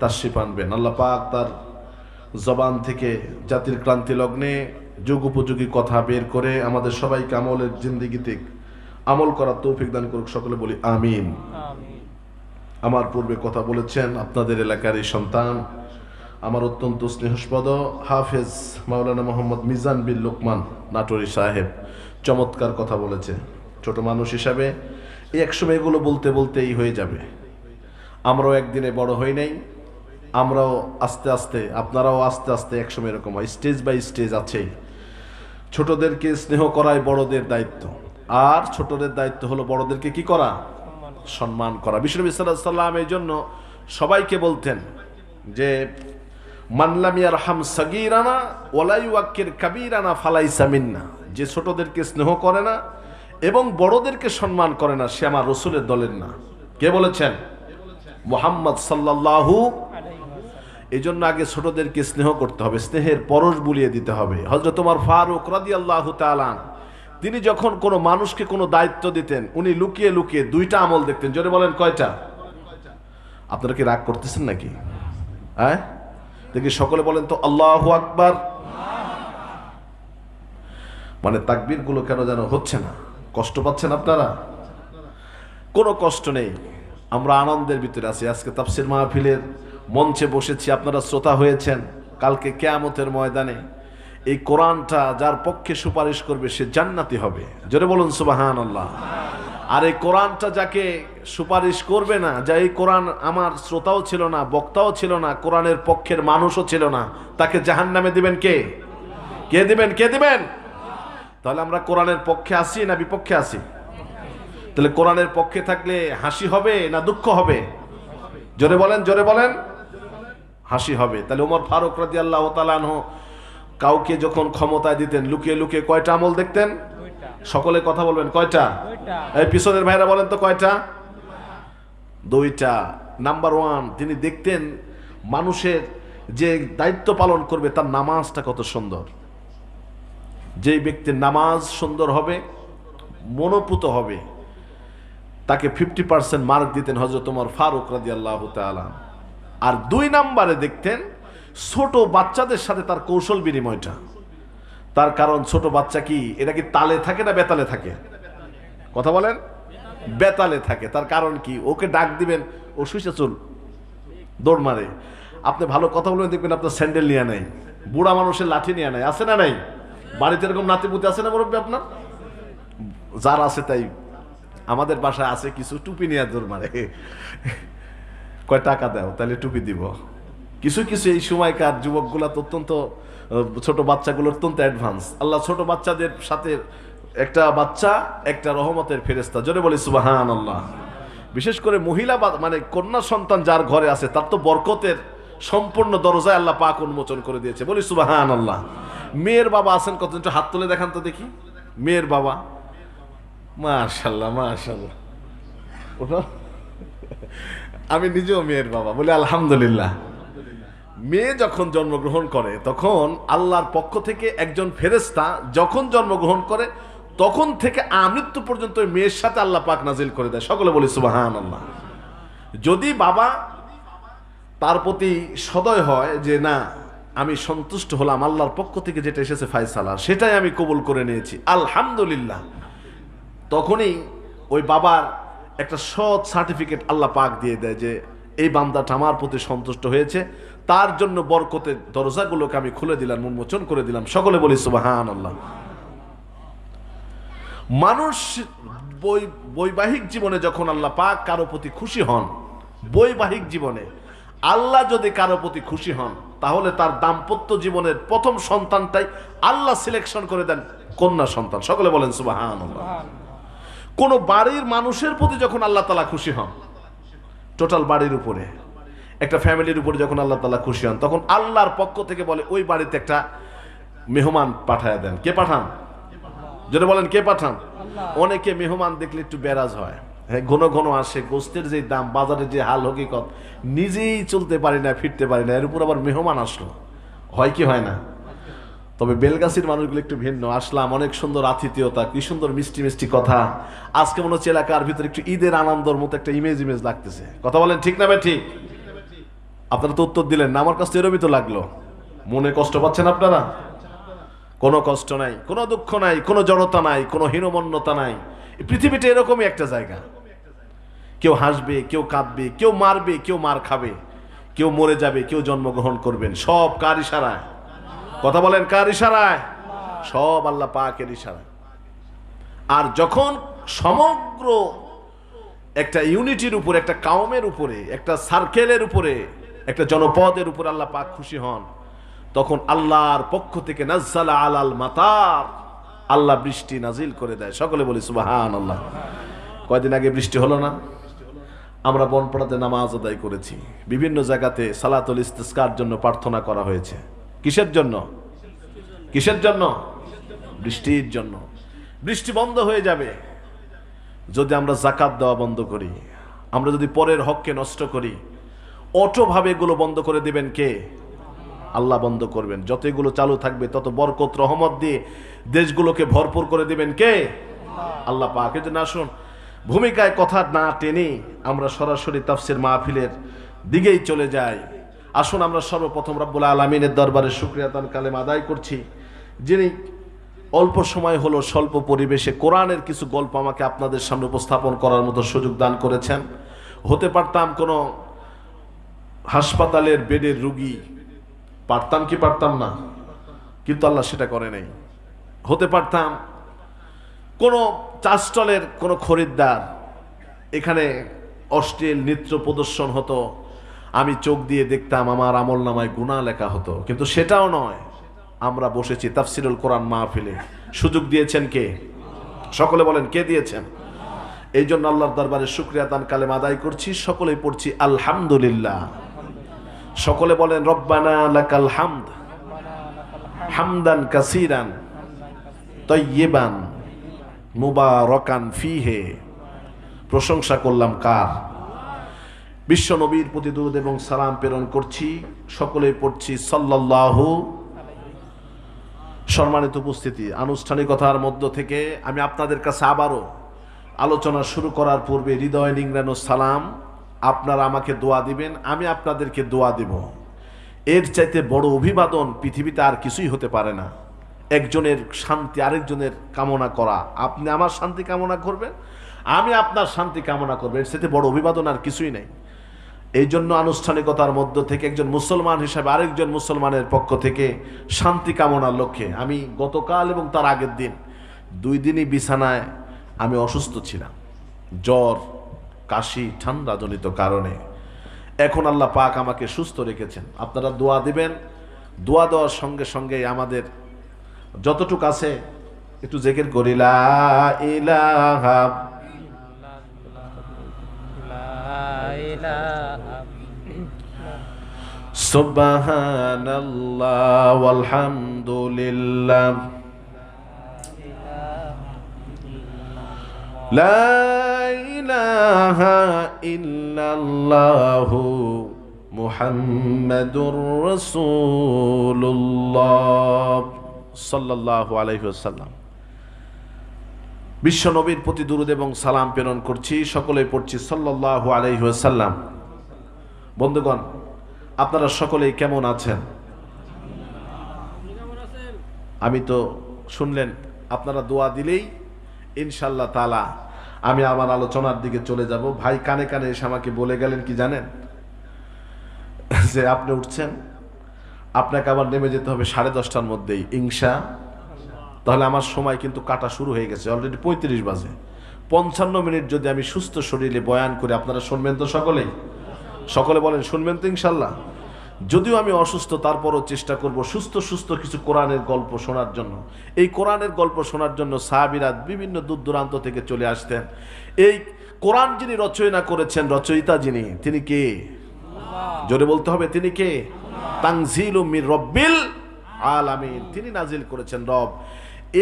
তাশরিফ আনবেন। আল্লাহ পাক তার জবান থেকে জাতির ক্রান্তি লগ্নে যুগ উপযোগী কথা বের করে আমাদের সবাইকে আমলের জিন্দেগিতে আমল করার তৌফিক দান করুক, সকলে বলি আমিন। আমার পূর্বে কথা বলেছেন আপনাদের এলাকার এই সন্তান, আমার অত্যন্ত স্নেহস্পদ হাফেজ মাওলানা মোহাম্মদ মিজান বিন লোকমান নাটোরি সাহেব চমৎকার কথা বলেছে। ছোট মানুষ হিসাবে এই একসময় এগুলো বলতে বলতেই হয়ে যাবে। আমরাও একদিনে বড় হই নাই, আমরাও আস্তে আস্তে, আপনারাও আস্তে আস্তে একসময় এরকম হয়, স্টেজ বাই স্টেজ আছেই। ছোটদেরকে স্নেহ করাই বড়দের দায়িত্ব, আর ছোটদের দায়িত্ব হলো বড়দেরকে কি করা? সম্মান করা। বিশ্বনবী সাল্লাল্লাহু আলাইহি ওয়াসাল্লাম এই জন্য সবাইকে বলতেন যে মান লাম ইয়ারহাম সাগীরানা ওয়ালা ইউওয়াক্কির কাবীরানা ফালাইসা মিন্না, যে ছোটদেরকে স্নেহ করে না এবং বড়দেরকে সম্মান করে না সে আমার রাসূলের দলের না। কে বলেছেন? মুহাম্মদ সাল্লাল্লাহু। এই জন্য আগে ছোটদেরকে স্নেহ করতে হবে, স্নেহের পরশ বুলিয়ে দিতে হবে। হযরত ওমর ফারুক রাদিয়াল্লাহু তাআলা তিনি যখন কোনো মানুষকে কোনো দায়িত্ব দিতেন, উনি লুকিয়ে লুকিয়ে দুইটা আমল দেখতেন। জোরে বলেন কয়টা? আপনারা কি রাগ করতেছেন নাকি? হ্যাঁ, দেখি সকলে বলেন তো আল্লাহু আকবার। মানে তাকবীর গুলো কেন যেন হচ্ছে না, কষ্ট পাচ্ছেন আপনারা? কোনো কষ্ট নেই, আমরা আনন্দের ভিতরে আছি। আজকে তাফসীর মাহফিলের মঞ্চে বসেছি, আপনারা শ্রোতা হয়েছেন। কালকে কিয়ামতের ময়দানে এই কোরআনটা যার পক্ষে সুপারিশ করবে সে জান্নাতি হবে। জোরে বলুন সুবহানাল্লাহ। আর এই কোরআনটা যাকে সুপারিশ করবে না, যা এই কোরআন আমার শ্রোতাও ছিল না, বক্তাও ছিল না, কোরআনের পক্ষের মানুষও ছিল না, তাকে জাহান্নামে দিবেন কে? কে দিবেন? কে দিবেন? তাহলে আমরা কোরআনের পক্ষে আছি না বিপক্ষে আছি? তাহলে কোরআনের পক্ষে থাকলে হাসি হবে না দুঃখ হবে? জোরে বলেন, জোরে বলেন। হাসি হবে। তাহলে ওমর ফারুক রাদিয়াল্লাহু তাআলা আনহু কাউকে যখন ক্ষমতায় দিতেন লুকিয়ে লুকিয়ে কয়টা আমল দেখতেন? সকলে কথা বলবেন কয়টা? এই পিছনের ভাইরা বলেন তো কয়টা? দুইটা। নাম্বার ওয়ান, তিনি দেখতেন মানুষের যে দায়িত্ব পালন করবে তার নামাজটা কত সুন্দর। যেই ব্যক্তির নামাজ সুন্দর হবে, মনোপুত হবে, তাকে 50% মার্ক দিতেন হযরত ওমর ফারুক রাদিয়াল্লাহু তাআলা। আর দুই নাম্বারে দেখতেন ছোট বাচ্চাদের সাথে তার কৌশল বিনিময়টা। তার কারণ ছোট বাচ্চা কি, এটা কি তালে থাকে না বেতালে থাকে? কথা বলেন। বেতালে থাকে। তার কারণ কি? ওকে ডাক দিবেন, ও শুইছে চুল দৌড় মারে। আপনি ভালো কথা বলবেন, দেখবেন আপনার স্যান্ডেল নিয়ে নাই, বুড়া মানুষের লাঠি নিয়ে নাই। আছে না নাই? বাড়িতে এরকম নাতিপুতি আছে না মুরব্বী আপনার? যার আছে তাই। আমাদের বাসায় আছে কিছু, টুপি নিয়ে দৌড় মারে। কয় টাকা দাও তাহলে টুপি দিব। কিছু কিছু এই সময়কার যুবকগুলা তো অত্যন্ত, ছোট বাচ্চাগুলো অত্যন্ত অ্যাডভান্স। আল্লাহ ছোট বাচ্চাদের সাথে একটা বাচ্চা একটা রহমতের ফেরেশতা। জোরে বলি সুবহানাল্লাহ। বিশেষ করে মহিলা মানে কন্যা সন্তান যার ঘরে আছে তার তো বরকতের সম্পূর্ণ দরজায় আল্লাহ পাক উন্মোচন করে দিয়েছে। বলি সুবহানাল্লাহ। মেয়ের বাবা আছেন কত? একটু হাত তুলে দেখান তো দেখি। মেয়ের বাবা, মাশাআল্লাহ মাশাআল্লাহ। ওটা আমি নিজেও মেয়ের বাবা, বলি আলহামদুলিল্লাহ। মেয়ে যখন জন্মগ্রহণ করে তখন আল্লাহর পক্ষ থেকে একজন ফেরেশতা যখন জন্মগ্রহণ করে তখন থেকে আমৃত্যু পর্যন্ত মেয়ের সাথে আল্লাহ পাক নাজিল করে দেয়। সকলে বলি সুবহানাল্লাহ। যদি বাবা তার প্রতি সদয় হয় যে না, আমি সন্তুষ্ট হলাম, আল্লাহর পক্ষ থেকে যেটা এসেছে ফায়সালা সেটাই আমি কবুল করে নিয়েছি, আলহামদুলিল্লাহ, তখনই ওই বাবার একটা সৎ সার্টিফিকেট আল্লাহ পাক দিয়ে দেয় যে এই বান্দাটা আমার প্রতি সন্তুষ্ট হয়েছে, তার জন্য বরকতের দরজাগুলোকে আমি খুলে দিলাম, উন্মোচন করে দিলাম। সকলে বলি সুবহানাল্লাহ। মানুষ বৈবাহিক জীবনে যখন আল্লাহ পাক কারো প্রতি খুশি হন, বৈবাহিক জীবনে আল্লাহ যদি কারো প্রতি খুশি হন তাহলে তার দাম্পত্য জীবনের প্রথম সন্তানটাই আল্লাহ সিলেকশন করে দেন কন্যা সন্তান। সকলে বলেন সুবহানাল্লাহ। কোন বাড়ির মানুষের প্রতি যখন আল্লাহ তাআলা খুশি হন, টোটাল বাড়ির উপরে, একটা ফ্যামিলির উপরে যখন আল্লাহ তাআলা খুশি হন তখন আল্লাহর পক্ষ থেকে বলে ওই বাড়িতে একটা মেহমান পাঠায় দেন। কে পাঠান? যদি বলেন কে পাঠান? অনেকে মেহমান দেখলে একটু বেরাজ হয়, ঘন ঘন আসে, গোস্তের যে দাম, বাজারে যে হাল হকিকত, নিজেই চলতে পারি না, ফিরতে পারি না, এর উপর আবার মেহমান আসলো, হয় কি হয় না? তবে বেলগাছির মানুষগুলো একটু ভিন্ন। আসলাম, অনেক সুন্দর আতিথেয়তা, কি সুন্দর মিষ্টি মিষ্টি কথা। আজকে মনে হচ্ছে এলাকার ভিতরে একটু ঈদের আনন্দের মতো একটা ইমেজ লাগতেছে। কথা বলেন ঠিক না ভাই? ঠিক। আপনারা তো উত্তর দিলেন না, আমার কাছে এরকমই তো লাগলো। মনে কষ্ট পাচ্ছেন আপনারা? কোনো কষ্ট নাই, কোনো দুঃখ নাই, কোনো জড়তা নাই, কোনো হীনমন্যতা নাই। এই পৃথিবীটা এরকমই একটা জায়গা। কেউ হাসবে, কেউ কাঁদবে, কেউ মারবে, কেউ মার খাবে, কেউ মরে যাবে, কেউ জন্মগ্রহণ করবেন। সব কার ইশারায়? কথা বলেন, কার ইশারায়? সব আল্লাহ পাকের ইশারায়। আর যখন সমগ্র একটা ইউনিটির উপরে, একটা কাউমের উপরে, একটা সার্কেলের উপরে, একটা জনপদের উপরে আল্লাহ পাক খুশি হন, তখন আল্লাহর পক্ষ থেকে নাজ্জালা আলাল মাতার, আল্লাহ বৃষ্টি নাজিল করে দেয়। সকলে বলি সুবহানাল্লাহ। কয়দিন আগে বৃষ্টি হলো না? আমরা বনপাড়াতে নামাজ আদায় করেছি। বিভিন্ন জায়গাতে সালাতুল ইস্তিসকার জন্য প্রার্থনা করা হয়েছে। কিসের জন্য? কিসের জন্য? বৃষ্টির জন্য। বৃষ্টি বন্ধ হয়ে যাবে যদি আমরা যাকাত দেওয়া বন্ধ করি, আমরা যদি পরের হককে নষ্ট করি। অটোভাবে এগুলো বন্ধ করে দিবেন কে? আল্লাহ বন্ধ করবেন। যত এগুলো চালু থাকবে তত বরকত রহমত দিয়ে দেশগুলোকে ভরপুর করে দিবেন কে? আল্লাহ পাক। এই জন্য আসুন, ভূমিকায় কথা না টেনে আমরা সরাসরি তাফসীর মাহফিলের দিকেই চলে যাই। আসুন আমরা সর্বপ্রথম রব্বুল আলামিনের দরবারে শুকরিয়া তান কালেমা আদায় করছি, যিনি অল্প সময় হলো স্বল্প পরিবেশে কোরআনের কিছু গল্প আমাকে আপনাদের সামনে উপস্থাপন করার মতো সুযোগ দান করেছেন। হতে পারতাম কোনো হাসপাতালের বেডের রুগী, পারতাম কি পারতাম না? কিন্তু আল্লাহ সেটা করে নাই। হতে পারতাম কোনো চা স্টলের কোনো খরিদ্দার, এখানে অশ্লীল নৃত্য প্রদর্শন হতো, আমি চোখ দিয়ে দেখতাম, আমার আমল নামায় গুনাহ লেখা হতো। কিন্তু সেটাও নয়, আমরা বসেছি তাফসিরুল কোরআন মাহফিলে। সুযোগ দিয়েছেন কে? সকলে বলেন, কে দিয়েছেন? এই জন্য আল্লাহর দরবারে শুকরিয়া দান কালেমা আদায় করছি। সকলেই পড়ছি আলহামদুলিল্লাহ। সকলে বলেন রব্বানা লাকাল হামদ হামদান কাসীরান তাইয়্যিবান মুবারাকান ফীহি। প্রশংসা করলাম কার? বিশ্ব নবীর প্রতি দরুদ এবং সালাম প্রেরণ করছি। সকলেই পড়ছি সাল্লাল্লাহু। সম্মানিত উপস্থিতি, আনুষ্ঠানিকতার মধ্য থেকে আমি আপনাদের কাছে আবারও আলোচনা শুরু করার পূর্বে হৃদয় নিংড়ানো সালাম। আপনারা আমাকে দোয়া দিবেন, আমি আপনাদেরকে দোয়া দেব। এর চাইতে বড় অভিবাদন পৃথিবীতে আর কিছুই হতে পারে না। একজনের শান্তি আরেকজনের কামনা করা। আপনি আমার শান্তি কামনা করবেন, আমি আপনার শান্তি কামনা করবো। এর চাইতে বড় অভিবাদন আর কিছুই নেই। এই জন্য আনুষ্ঠানিকতার মধ্য থেকে একজন মুসলমান হিসাবে আরেকজন মুসলমানের পক্ষ থেকে শান্তি কামনার লক্ষ্যে, আমি গতকাল এবং তার আগের দিন 2 দিনই বিছানায় আমি অসুস্থ ছিলাম, জ্বর, কাশি, ঠান্ডা জনিত কারণে। এখন আল্লাহ পাক আমাকে সুস্থ রেখেছেন। আপনারা দোয়া দিবেন। দোয়া দেওয়ার সঙ্গে সঙ্গে আমাদের যতটুকু আছে একটু জিকির করি, লা ইলাহা সুবহানাল্লাহ ওয়ালহামদুলিল্লাহ লা ইলাহা ইল্লাল্লাহু মুহাম্মাদুর রাসূলুল্লাহ সাল্লাল্লাহু আলাইহি ওয়াসাল্লাম। বিশ্ব নবীর প্রতি দুরূদ এবং সালাম প্রেরণ করছি। সকলেই পড়ছি সাল্লাল্লাহু আলাইহি ওয়াসাল্লাম। বন্ধুগণ, আপনারা সকলেই কেমন আছেন? আমি তো শুনলেন, আপনারা দোয়া দিলেই ইনশাআল্লাহ তাআলা আমি আমার আলোচনার দিকে চলে যাব। ভাই কানে কানে এসে আমাকে বলে গেলেন কি জানেন, যে আপনি উঠছেন, আপনাকে আবার নেমে যেতে হবে 10:30টার মধ্যেই তাহলে আমার সময় কিন্তু কাটা শুরু হয়ে গেছে। অলরেডি 35 বাজে। 55 মিনিট যদি আমি সুস্থ শরীরে বয়ান করে, আপনারা শুনবেন তো? সকলেই সকলে বলেন শুনবেন তো ইনশাল্লাহ? যদিও আমি অসুস্থ, তারপরও চেষ্টা করব সুস্থ কিছু কোরআনের গল্প শোনার জন্য। এই কোরআনের গল্প শোনার জন্য সাহাবীরা বিভিন্ন দূর দূরান্ত থেকে চলে আসতেন। এই কোরআন যিনি রচনা করেছেন, রচয়িতা যিনি, তিনি কে? জোরে বলতে হবে, তিনি কে? তানজিলুম মির রব্বিল আলামিন। তিনি নাজিল করেছেন রব।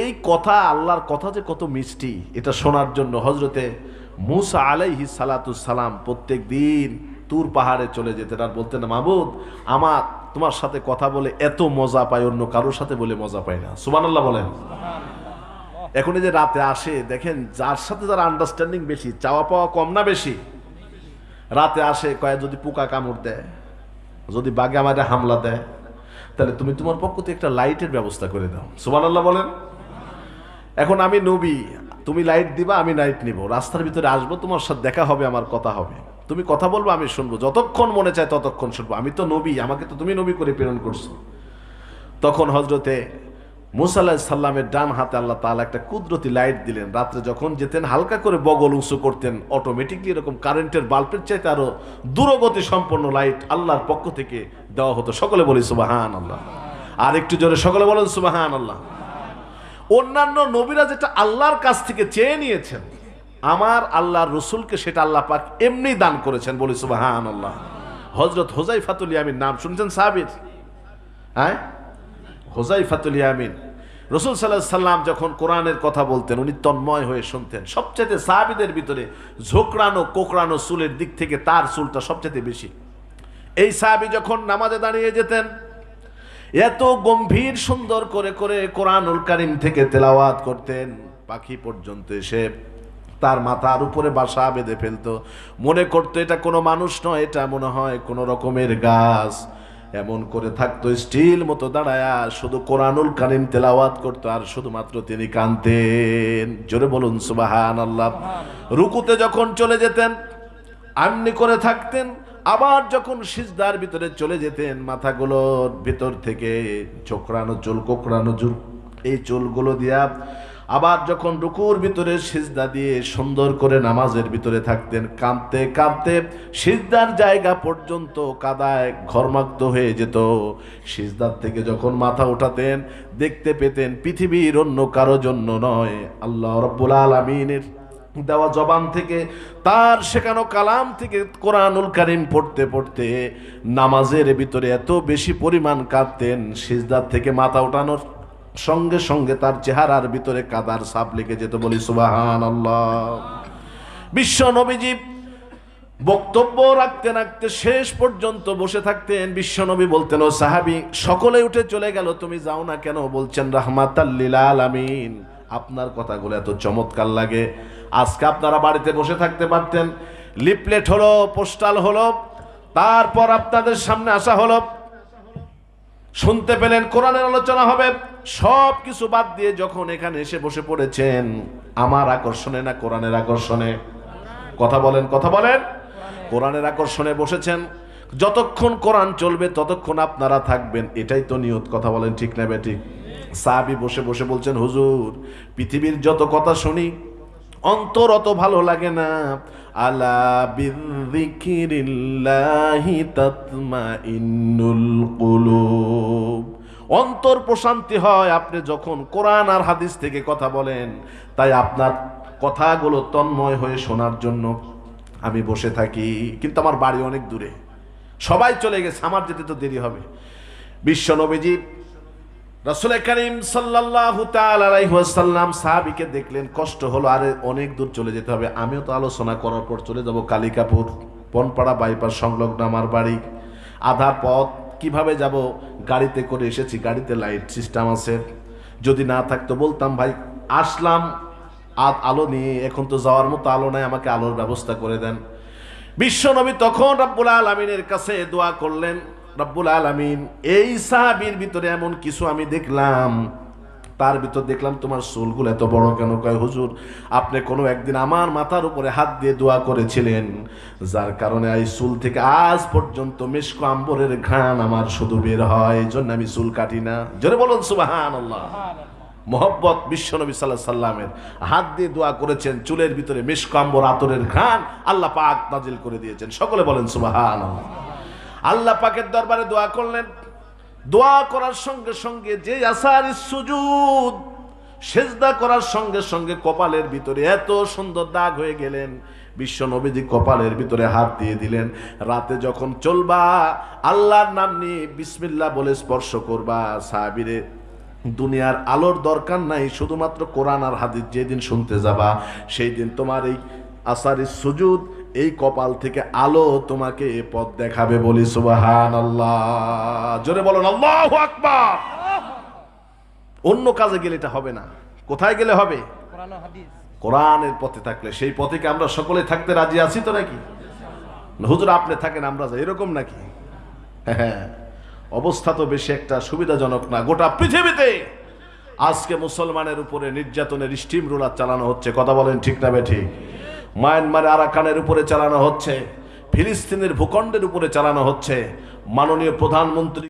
এই কথা, আল্লাহর কথা যে কত মিষ্টি, এটা শোনার জন্য হযরতে মূসা আলাইহিস সালাতুস সালাম প্রত্যেক দিন তুর পাহাড়ে চলে যেতেন আর বলতেন, মাবুদ, আমার তোমার সাথে কথা বলে এত মজা পাই, অন্য কারোর সাথে বলে মজা পাই না। সুবহানাল্লাহ বলেন। এখন এই যে রাতে আসে, দেখেন যার সাথে যার আন্ডারস্ট্যান্ডিং বেশি, চাওয়া পাওয়া কম না বেশি, রাতে আসে, কয়ে যদি পোকা কামড় দেয়, যদি বাঘে আমাদের হামলা দেয়, তাহলে তুমি তোমার পক্ষ থেকে একটা লাইটের ব্যবস্থা করে দাও। সুবহানাল্লাহ বলেন। এখন আমি নবী, তুমি লাইট দিবা, আমি লাইট নিব, রাস্তার ভিতরে আসবো, তোমার সাথে দেখা হবে, আমার কথা হবে, তুমি কথা বলবো, আমি শুনবো, যতক্ষণ মনে চায় ততক্ষণ শুনবো। আমি তো নবী, আমাকে তো তুমি নবী করে প্রেরণ করছো। তখন হজরতে মুসা আলাইহিস সালামের ডান হাতে আল্লাহ তাআলা একটা কুদরতি লাইট দিলেন। রাত্রে যখন যেতেন হালকা করে বগল উঁচু করতেন, অটোমেটিকলি এরকম কারেন্টের বাল্বের চাইতে আরো দূরগতি সম্পন্ন লাইট আল্লাহর পক্ষ থেকে দেওয়া হতো। সকলে বলি সুবহানাল্লাহ। আর একটু জোরে সকলে বলেন সুবহানাল্লাহ। অন্যান্য নবীরা যেটা আল্লাহর কাছ থেকে চেয়ে নিয়েছেন, আমার আল্লাহর রসুলকে সেটা আল্লাহ পাক এমনি দান করেছেন, বলি সুবহানাল্লাহ। হযরত হুযায়ফাতুল ইয়ামিন নাম শুনছেন সাহাবীর? হ্যাঁ, হুযায়ফাতুল ইয়ামিন। রাসূল সাল্লাল্লাহু আলাইহি সাল্লাম যখন কোরআনের কথা বলতেন, উনি তন্ময় হয়ে শুনতেন। সবচেয়ে সাহাবীদের ভিতরে ঝোকরানো কোকড়ানো চুলের দিক থেকে তার চুলটা সবচেয়ে বেশি। এই সাহাবী যখন নামাজে দাঁড়িয়ে যেতেন, এত গম্ভীর সুন্দর করে করে কোরআনুল কারীম থেকে তেলাওয়াত করতেন, পাখি পর্যন্ত এসে তার মাথার উপরে বাসা বেঁধে ফেলতো। মনে করতো এটা কোনো মানুষ নয়, এটা মনে হয় কোনো রকমের গাছ। এমন করে থাকতো স্টিল মতো দাঁড়ায়া, শুধু কোরআনুল কারীম তেলাওয়াত করতো আর শুধুমাত্র তিনি কাঁদতেন। জোরে বলুন সুবহানাল্লাহ। রুকুতে যখন চলে যেতেন এমনি করে থাকতেন, আবার যখন সিজদার ভিতরে চলে যেতেন মাথাগুলোর ভিতর থেকে ছোকরানো চুল কোকড়ানো চুল, এই চুলগুলো দিয়া আবার যখন রুকুর ভিতরে সিজদা দিয়ে সুন্দর করে নামাজের ভিতরে থাকতেন, কাঁদতে কাঁদতে সিজদার জায়গা পর্যন্ত কাদায় ঘরমাক্ত হয়ে যেত। সিজদার থেকে যখন মাথা উঠাতেন দেখতে পেতেন পৃথিবীর অন্য কারো জন্য নয়, আল্লাহ রাব্বুল আলামিনের দেওয়া জবান থেকে, তার শেখানো কালাম থেকে কোরআনুল কারীম পড়তে পড়তে নামাজের ভিতরে এত বেশি পরিমাণ কাঁদতেন, সিজদার থেকে মাথা উঠানোর সঙ্গে সঙ্গে তার চেহারার ভিতরে কাদার ছাপ লেগে যেত। বলি সুবহানাল্লাহ। বিশ্ব নবীজি বক্তব্য রাখতে রাখতে শেষ পর্যন্ত বসে থাকতেন। বিশ্ব নবী বলতেন, ও সাহাবী সকলে উঠে চলে গেল, তুমি যাও না কেন? বলছেন, রাহমাতাল লিল আলামিন, আপনার কথাগুলো এত চমৎকার লাগে, আজকে আপনারা বাড়িতে বসে থাকতে পারতেন। লিফলেট হলো, পোস্টাল হলো, তারপর আপনাদের সামনে আসা হলো, শুনতে পেলেন কোরআনের আলোচনা হবে, সব কিছু বাদ দিয়ে যখন এখানে এসে বসে পড়েছেন, আমার আকর্ষণে না কোরআনের আকর্ষণে? কথা বলেন, কথা বলেন। কোরআনের আকর্ষণে বসেছেন। যতক্ষণ কোরআন চলবে ততক্ষণ আপনারা থাকবেন, এটাই তো নিয়ত। কথা বলেন, ঠিক না বেঠিক? সাহাবী বসে বসে বলছেন, হুজুর পৃথিবীর যত কথা শুনি অন্তর অত ভালো লাগে না। আলা বিযিকিরিল্লাহি তাতমাইন্নুল কুলুব, অন্তর প্রশান্তি হয় আপনি যখন কোরআন আর হাদিস থেকে কথা বলেন। তাই আপনার কথাগুলো তন্ময় হয়ে শোনার জন্য আমি বসে থাকি, কিন্তু আমার বাড়ি অনেক দূরে, সবাই চলে গেছে, আমার যেতে তো দেরি হবে। বিশ্ব নবীজি রাসূল করিম সাল্লাল্লাহু তাআলা আলাইহি ওয়াসাল্লাম সাহাবীকে দেখলেন, কষ্ট হলো, আরে অনেক দূর চলে যেতে হবে, আমিও তো আলোচনা করার পর চলে যাব কালিকাপুর, পনপাড়া বাইপাস সংলগ্ন আমার বাড়ি। আধা পথ কিভাবে যাব? গাড়িতে করে এসেছি, গাড়িতে লাইট সিস্টেম আছে, যদি না থাকতো বলতাম ভাই আসলাম আলো নিয়ে, এখন তো যাওয়ার মতো আলো নাই, আমাকে আলোর ব্যবস্থা করে দেন। বিশ্ব নবী তখন রব্বুল আলামিনের কাছে দোয়া করলেন, রব্বুল আলামিন এই সাহাবীর ভিতরে এমন কিছু আমি দেখলাম, তার ভিতর দেখলাম তোমার চুলগুলো এত বড় কেন? কয়, হুজুর আপনি কোনো একদিন আমার মাথার উপরে হাত দিয়ে দোয়া করেছিলেন, যার কারণে এই চুল থেকে আজ পর্যন্ত মিশক আম্বরের ঘ্রাণ আমার শুধু বের হয়, এই জন্য আমি চুল কাটি না। জোরে বলুন সুবহানাল্লাহ। মোহব্বত বিশ্বনবী সাল্লাল্লাহু আলাইহি সাল্লামের হাত দিয়ে দোয়া করেছেন, চুলের ভিতরে মিশক আম্বর আতরের ঘ্রাণ আল্লাহ পাক নাজিল করে দিয়েছেন। সকলে বলেন সুবহানাল্লাহ। আল্লাহ পাকের দরবারে দোয়া করলেন, দোয়া করার সঙ্গে সঙ্গে যে আসারিস সুজুদ, সেজদা করার সঙ্গে সঙ্গে কপালের ভিতরে এত সুন্দর দাগ হয়ে গেলেন। বিশ্ব নবীজি কপালের ভিতরে হাত দিয়ে দিলেন, রাতে যখন চলবা আল্লাহর নাম নিয়ে বিসমিল্লাহ বলে স্পর্শ করবা, সাহাবীরে দুনিয়ার আলোর দরকার নাই, শুধুমাত্র কোরআন আর হাদিস যেদিন শুনতে যাবা সেই দিন তোমার এই আসারিস সুজুদ, এই কপাল থেকে আলো তোমাকে পথ দেখাবে। বলি সুবহানাল্লাহ। জোরে বলুন আল্লাহু আকবার। অন্য কাজে গেলে এটা হবে না, কোথায় গেলে হবে? কোরআন ও হাদিস। কোরআনের পথে থাকলে, সেই পথে কি আমরা সকলে থাকতে রাজি আছি তো নাকি? হুজুর আপনি থাকেন আমরা যাই, এরকম নাকি? হ্যাঁ, অবস্থা তো বেশি একটা সুবিধাজনক না। গোটা পৃথিবীতে আজকে মুসলমানের উপরে নির্যাতনের স্টিম রোলার চালানো হচ্ছে। কথা বলেন ঠিক না বেঠিক? মায়ানমারে আরাকানের উপরে চালানো হচ্ছে, ফিলিস্তিনের ভূখণ্ডের উপরে চালানো হচ্ছে। মাননীয় প্রধানমন্ত্রী